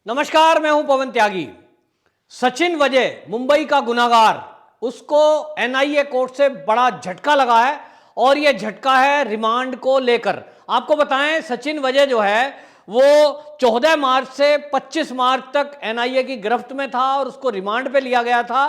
नमस्कार, मैं हूं पवन त्यागी। सचिन वजय मुंबई का गुनाहगार, उसको एनआईए कोर्ट से बड़ा झटका लगा है और यह झटका है रिमांड को लेकर। आपको बताएं, सचिन वजय जो है वो 14 मार्च से 25 मार्च तक एनआईए की गिरफ्त में था और उसको रिमांड पे लिया गया था।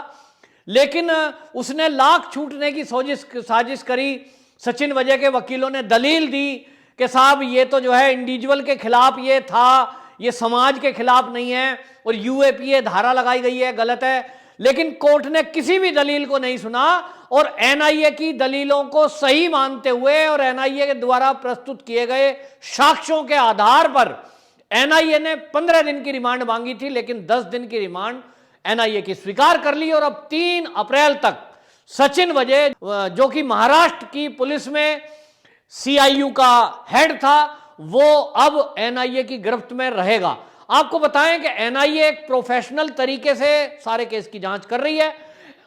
लेकिन उसने लाख छूटने की साजिश करी। सचिन वजय के वकीलों ने दलील दी कि साहब ये तो जो है इंडिविजुअल के खिलाफ ये था, ये समाज के खिलाफ नहीं है और यूएपीए धारा लगाई गई है, गलत है। लेकिन कोर्ट ने किसी भी दलील को नहीं सुना और एनआईए की दलीलों को सही मानते हुए और एनआईए के द्वारा प्रस्तुत किए गए साक्ष्यों के आधार पर एनआईए ने 15 दिन की रिमांड मांगी थी, लेकिन 10 दिन की रिमांड एनआईए की स्वीकार कर ली। और अब 3 अप्रैल तक सचिन वजय, जो कि महाराष्ट्र की पुलिस में सीआईयू का हेड था, वो अब एनआईए की गिरफ्त में रहेगा। आपको बताएं कि एनआईए एक प्रोफेशनल तरीके से सारे केस की जांच कर रही है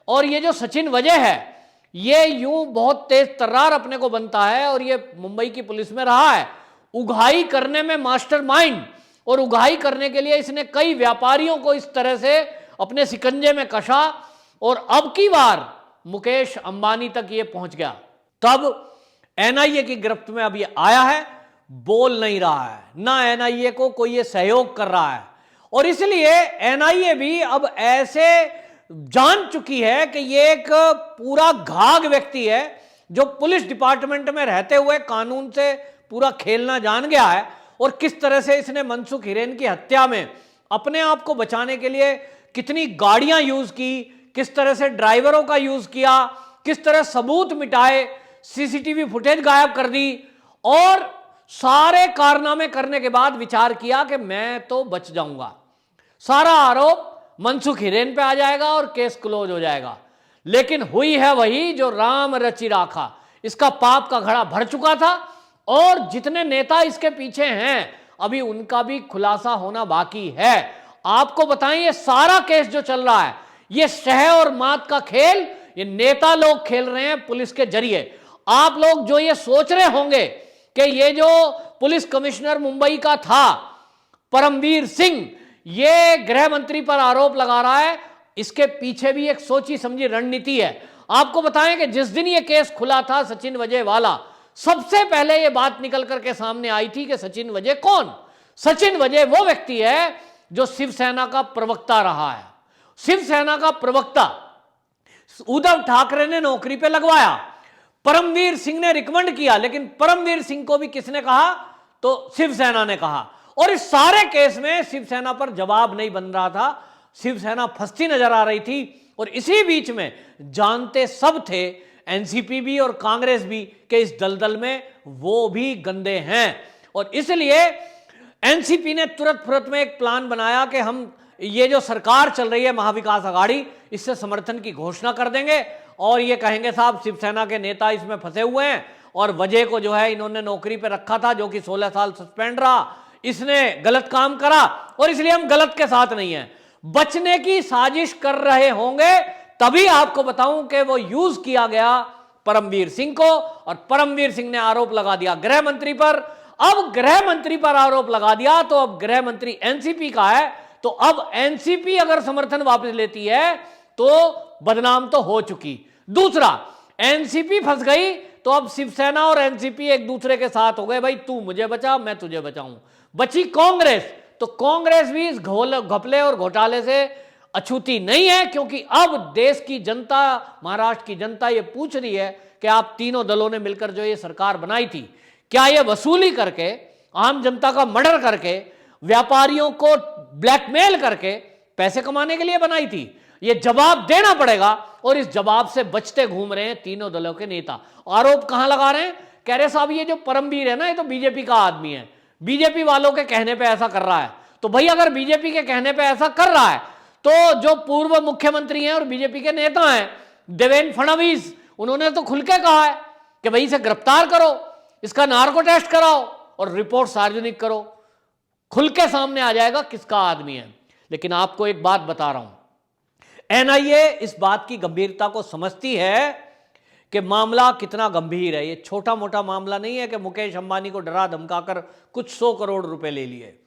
और ये जो सचिन वजय है ये यूं बहुत तेज तर्रार अपने को बनता है और ये मुंबई की पुलिस में रहा है, उगाही करने में मास्टरमाइंड। और उगाही करने के लिए इसने कई व्यापारियों को इस तरह से अपने शिकंजे में कसा और अब की बार मुकेश अंबानी तक ये पहुंच गया। तब एनआईए की गिरफ्त में अब ये आया है, बोल नहीं रहा है, ना एनआईए को कोई ये सहयोग कर रहा है। और इसलिए एनआईए भी अब ऐसे जान चुकी है कि ये एक पूरा घाघ व्यक्ति है जो पुलिस डिपार्टमेंट में रहते हुए कानून से पूरा खेलना जान गया है और किस तरह से इसने मनसुख हिरेन की हत्या में अपने आप को बचाने के लिए कितनी गाड़ियां यूज की, किस तरह से ड्राइवरों का यूज किया, किस तरह सबूत मिटाए, सीसीटीवी फुटेज गायब कर दी और सारे कारनामे करने के बाद विचार किया कि मैं तो बच जाऊंगा, सारा आरोप मनसुख हिरेन पे आ जाएगा और केस क्लोज हो जाएगा। लेकिन हुई है वही जो राम रचि राखा। इसका पाप का घड़ा भर चुका था और जितने नेता इसके पीछे हैं अभी उनका भी खुलासा होना बाकी है। आपको बताएं, ये सारा केस जो चल रहा है ये शह और मात का खेल ये नेता लोग खेल रहे हैं पुलिस के जरिए। आप लोग जो ये सोच रहे होंगे कि ये जो पुलिस कमिश्नर मुंबई का था परमवीर सिंह, ये गृह मंत्री पर आरोप लगा रहा है, इसके पीछे भी एक सोची समझी रणनीति है। आपको बताएं कि जिस दिन ये केस खुला था सचिन वजय वाला, सबसे पहले ये बात निकल करके सामने आई थी कि सचिन वजय कौन? सचिन वजय वो व्यक्ति है जो शिवसेना का प्रवक्ता रहा है। शिवसेना का प्रवक्ता उद्धव ठाकरे ने नौकरी पे लगवाया, परमवीर सिंह ने रिकमेंड किया, लेकिन परमवीर सिंह को भी किसने कहा? तो शिवसेना ने कहा। और इस सारे केस में शिवसेना पर जवाब नहीं बन रहा था, शिवसेना फंसती नजर आ रही थी। और इसी बीच में जानते सब थे, एनसीपी भी और कांग्रेस भी, कि इस दलदल में वो भी गंदे हैं। और इसलिए एनसीपी ने तुरंत फुरत में एक प्लान बनाया कि हम ये जो सरकार चल रही है महाविकास आघाड़ी, इससे समर्थन की घोषणा कर देंगे और ये कहेंगे साहब शिवसेना के नेता इसमें फंसे हुए हैं और वजह को जो है इन्होंने नौकरी पर रखा था, जो कि 16 साल सस्पेंड रहा, इसने गलत काम करा और इसलिए हम गलत के साथ नहीं हैं। बचने की साजिश कर रहे होंगे, तभी आपको बताऊं कि वो यूज किया गया परमवीर सिंह को और परमवीर सिंह ने आरोप लगा दिया गृह मंत्री पर। अब गृह मंत्री पर आरोप लगा दिया तो अब गृह मंत्री एनसीपी का है, तो अब एनसीपी अगर समर्थन वापस लेती है तो बदनाम तो हो चुकी। दूसरा, एनसीपी फंस गई तो अब शिवसेना और एनसीपी एक दूसरे के साथ हो गए, भाई तू मुझे बचा मैं तुझे बचाऊं। बची कांग्रेस, तो कांग्रेस भी इस घपले और घोटाले से अछूती नहीं है, क्योंकि अब देश की जनता, महाराष्ट्र की जनता ये पूछ रही है कि आप तीनों दलों ने मिलकर जो ये सरकार बनाई थी, क्या ये वसूली करके, आम जनता का मर्डर करके, व्यापारियों को ब्लैकमेल करके पैसे कमाने के लिए बनाई थी? ये जवाब देना पड़ेगा और इस जवाब से बचते घूम रहे हैं तीनों दलों के नेता। आरोप कहां लगा रहे हैं? कह रहे साहब ये जो परमवीर है ना, ये तो बीजेपी का आदमी है, बीजेपी वालों के कहने पे ऐसा कर रहा है। तो भाई अगर बीजेपी के कहने पे ऐसा कर रहा है तो जो पूर्व मुख्यमंत्री हैं और बीजेपी के नेता हैं देवेंद्र फडणवीस, उन्होंने तो खुल के कहा है कि भाई इसे गिरफ्तार करो, इसका नार्को टेस्ट कराओ और रिपोर्ट सार्वजनिक करो, खुल के सामने आ जाएगा किसका आदमी है। लेकिन आपको एक बात बता रहा हूं, एनआईए इस बात की गंभीरता को समझती है कि मामला कितना गंभीर है। ये छोटा मोटा मामला नहीं है कि मुकेश अंबानी को डरा धमकाकर कुछ 100 करोड़ रुपए ले लिए।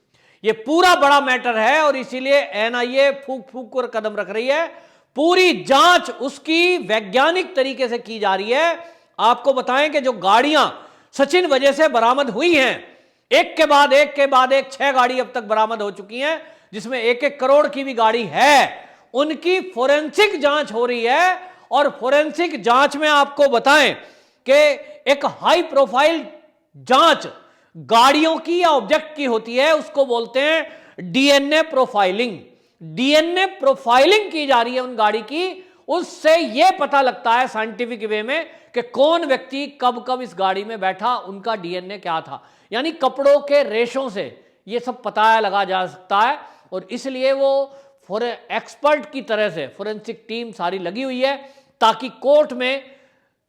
ये पूरा बड़ा मैटर है और इसीलिए एनआईए फूक फूक कर कदम रख रही है। पूरी जांच उसकी वैज्ञानिक तरीके से की जा रही है। आपको बताएं कि जो गाड़ियां सचिन वजह से बरामद हुई हैं, एक के बाद एक के बाद एक 6 गाड़ी अब तक बरामद हो चुकी हैं, जिसमें 1-1 करोड़ की भी गाड़ी है। उनकी फोरेंसिक जांच हो रही है और फोरेंसिक जांच में आपको बताएं कि एक हाई प्रोफाइल जांच गाड़ियों की या ऑब्जेक्ट की होती है, उसको बोलते हैं डीएनए प्रोफाइलिंग। डीएनए प्रोफाइलिंग की जा रही है उन गाड़ी की, उससे यह पता लगता है साइंटिफिक वे में कि कौन व्यक्ति कब कब इस गाड़ी में बैठा, उनका डीएनए क्या था। यानी कपड़ों के रेशों से यह सब पता लगा जा सकता है और इसलिए वो एक्सपर्ट की तरह से फोरेंसिक टीम सारी लगी हुई है ताकि कोर्ट में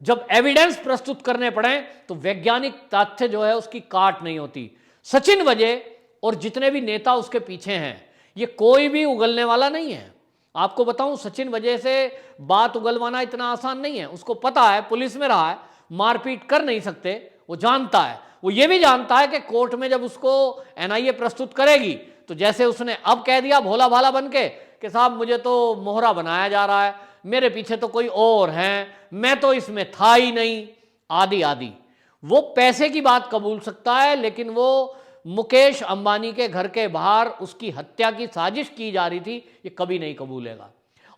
जब एविडेंस प्रस्तुत करने पड़े तो वैज्ञानिक तथ्य जो है उसकी काट नहीं होती। सचिन वजह और जितने भी नेता उसके पीछे हैं, ये कोई भी उगलने वाला नहीं है। आपको बताऊं, सचिन वजह से बात उगलवाना इतना आसान नहीं है। उसको पता है, पुलिस में रहा है, मारपीट कर नहीं सकते, वो जानता है। वो ये भी जानता है कि कोर्ट में जब उसको एनआईए प्रस्तुत करेगी तो जैसे उसने अब कह दिया भोला भाला बन के कि साहब मुझे तो मोहरा बनाया जा रहा है, मेरे पीछे तो कोई और है, मैं तो इसमें था ही नहीं, आदि आदि। वो पैसे की बात कबूल सकता है, लेकिन वो मुकेश अंबानी के घर के बाहर उसकी हत्या की साजिश की जा रही थी, ये कभी नहीं कबूलेगा।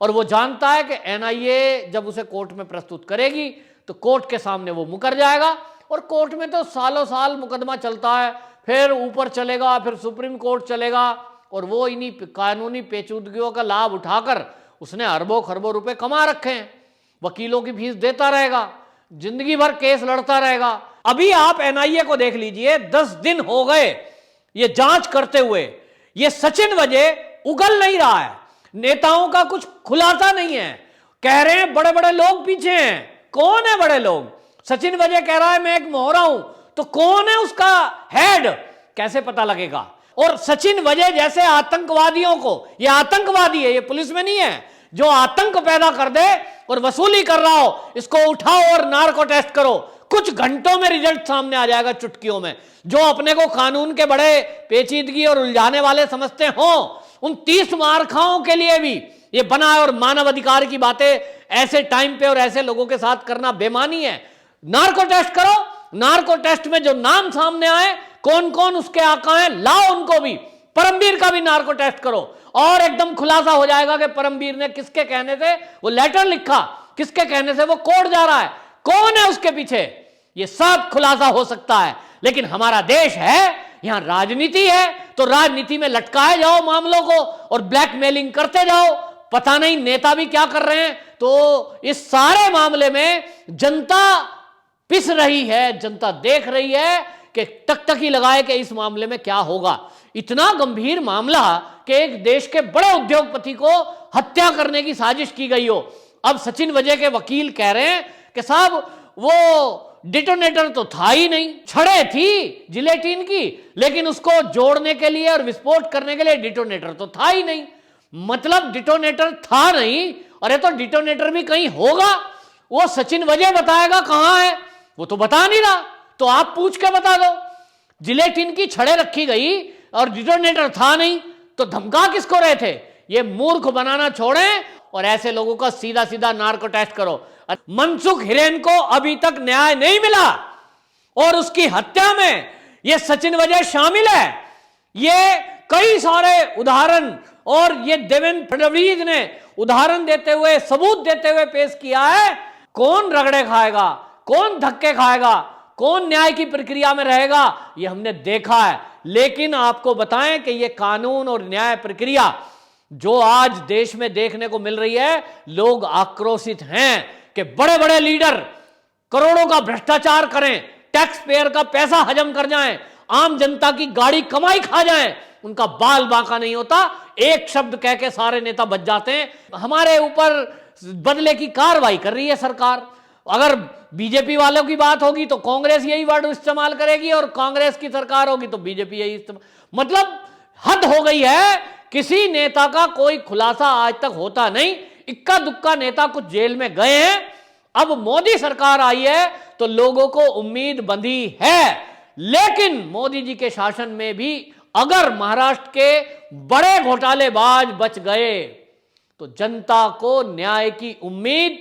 और वो जानता है कि एनआईए जब उसे कोर्ट में प्रस्तुत करेगी तो कोर्ट के सामने वो मुकर जाएगा और कोर्ट में तो सालों साल मुकदमा चलता है, फिर ऊपर चलेगा, फिर सुप्रीम कोर्ट चलेगा और वो इन्हीं कानूनी पेचीदगियों का लाभ उठाकर उसने अरबों खरबों रुपए कमा रखे हैं। वकीलों की फीस देता रहेगा, जिंदगी भर केस लड़ता रहेगा। अभी आप एनआईए को देख लीजिए, 10 दिन हो गए ये जांच करते हुए, ये सचिन वजह उगल नहीं रहा है, नेताओं का कुछ खुलासा नहीं है। कह रहे हैं बड़े बड़े लोग पीछे हैं। कौन है बड़े लोग? सचिन वजह कह रहा है मैं एक मोहरा हूं, तो कौन है उसका हेड? कैसे पता लगेगा? और सचिन वजह जैसे आतंकवादियों को, ये आतंकवादी है, ये पुलिस में नहीं है, जो आतंक पैदा कर दे और वसूली कर रहा हो, इसको उठाओ और नार्को टेस्ट करो, कुछ घंटों में रिजल्ट सामने आ जाएगा, चुटकियों में। जो अपने को कानून के बड़े पेचीदगी और उलझाने वाले समझते हो, उन 30 मार्खाओं के लिए भी ये बना है। और मानव अधिकार की बातें ऐसे टाइम पे और ऐसे लोगों के साथ करना बेमानी है। नार्को टेस्ट करो, नार्को टेस्ट में जो नाम सामने आए, कौन कौन उसके आका हैं, लाओ उनको भी। परमबीर का भी नार्को टेस्ट करो और एकदम खुलासा हो जाएगा कि परमबीर ने किसके कहने से वो लेटर लिखा, किसके कहने से वो कोर्ट जा रहा है, कौन है उसके पीछे, ये सब खुलासा हो सकता है। लेकिन हमारा देश है, यहां राजनीति है, तो राजनीति में लटकाए जाओ मामलों को और ब्लैकमेलिंग करते जाओ। पता नहीं नेता भी क्या कर रहे हैं। तो इस सारे मामले में जनता पिस रही है, जनता देख रही है कि टकटकी लगाए कि इस मामले में क्या होगा। इतना गंभीर मामला कि एक देश के बड़े उद्योगपति को हत्या करने की साजिश की गई हो। अब सचिन वजह के वकील कह रहे हैं कि साहब वो डिटोनेटर तो था ही नहीं, छड़े थी जिलेटिन की, लेकिन उसको जोड़ने के लिए और विस्फोट करने के लिए डिटोनेटर तो था ही नहीं। मतलब डिटोनेटर था नहीं, अरे तो डिटोनेटर भी कहीं होगा, वो सचिन वजह बताएगा कहां है, वो तो बता नहीं रहा। तो आप पूछ के बता दो, जिलेटिन की छड़े रखी गई और डिटोनेटर था नहीं, तो धमका किसको रहे थे? ये मूर्ख बनाना छोड़ें और ऐसे लोगों का सीधा सीधा नार्को टेस्ट करो। मनसुख हिरेन को अभी तक न्याय नहीं मिला और उसकी हत्या में ये सचिन वजह शामिल है। ये कई सारे उदाहरण और ये देवेंद्र फडणवीस ने उदाहरण देते हुए, सबूत देते हुए पेश किया है। कौन रगड़े खाएगा, कौन धक्के खाएगा, कौन न्याय की प्रक्रिया में रहेगा, ये हमने देखा है। लेकिन आपको बताएं कि ये कानून और न्याय प्रक्रिया जो आज देश में देखने को मिल रही है, लोग आक्रोशित हैं कि बड़े बड़े लीडर करोड़ों का भ्रष्टाचार करें, टैक्स पेयर का पैसा हजम कर जाएं, आम जनता की गाड़ी कमाई खा जाएं, उनका बाल बांका नहीं होता। एक शब्द कह के सारे नेता बच जाते हैं। हमारे ऊपर बदले की कार्रवाई कर रही है सरकार। अगर बीजेपी वालों की बात होगी तो कांग्रेस यही वर्ड इस्तेमाल करेगी और कांग्रेस की सरकार होगी तो बीजेपी यही इस्तेमाल। मतलब हद हो गई है। किसी नेता का कोई खुलासा आज तक होता नहीं। इक्का दुक्का नेता कुछ जेल में गए हैं। अब मोदी सरकार आई है तो लोगों को उम्मीद बंधी है, लेकिन मोदी जी के शासन में भी अगर महाराष्ट्र के बड़े घोटालेबाज बच गए तो जनता को न्याय की उम्मीद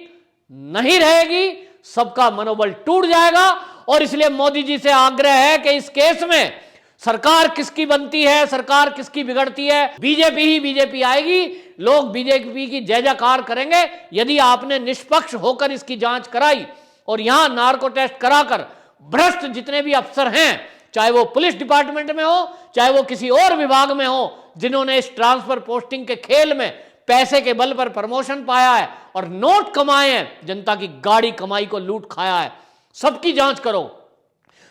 नहीं रहेगी, सबका मनोबल टूट जाएगा। और इसलिए मोदी जी से आग्रह है कि इस केस में सरकार किसकी बनती है, सरकार किसकी बिगड़ती है, बीजेपी ही बीजेपी आएगी, लोग बीजेपी की जय जयकार करेंगे यदि आपने निष्पक्ष होकर इसकी जांच कराई और यहां नार्को टेस्ट कराकर भ्रष्ट जितने भी अफसर हैं, चाहे वो पुलिस डिपार्टमेंट में हो, चाहे वो किसी और विभाग में हो, जिन्होंने इस ट्रांसफर पोस्टिंग के खेल में पैसे के बल पर प्रमोशन पाया है और नोट कमाए हैं, जनता की गाड़ी कमाई को लूट खाया है, सबकी जांच करो,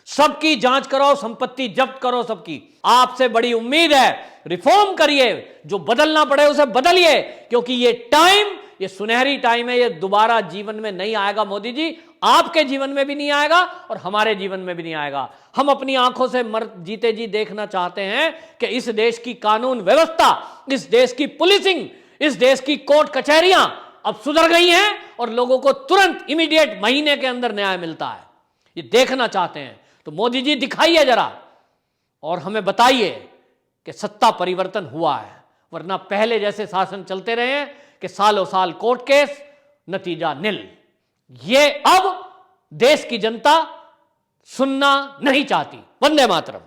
सबकी जांच करो, संपत्ति जब्त करो सबकी। आपसे बड़ी उम्मीद है, रिफॉर्म करिए, जो बदलना पड़े उसे बदलिए, क्योंकि ये टाइम, ये सुनहरी टाइम है, ये दोबारा जीवन में नहीं आएगा। मोदी जी, आपके जीवन में भी नहीं आएगा और हमारे जीवन में भी नहीं आएगा। हम अपनी आंखों से जीते जी देखना चाहते हैं कि इस देश की कानून व्यवस्था, इस देश की पुलिसिंग, इस देश की कोर्ट कचहरियां अब सुधर गई हैं और लोगों को तुरंत इमीडिएट महीने के अंदर न्याय मिलता है, ये देखना चाहते हैं। तो मोदी जी दिखाइए जरा और हमें बताइए कि सत्ता परिवर्तन हुआ है, वरना पहले जैसे शासन चलते रहे हैं कि सालों साल कोर्ट केस, नतीजा निल। ये अब देश की जनता सुनना नहीं चाहती। वंदे मातरम।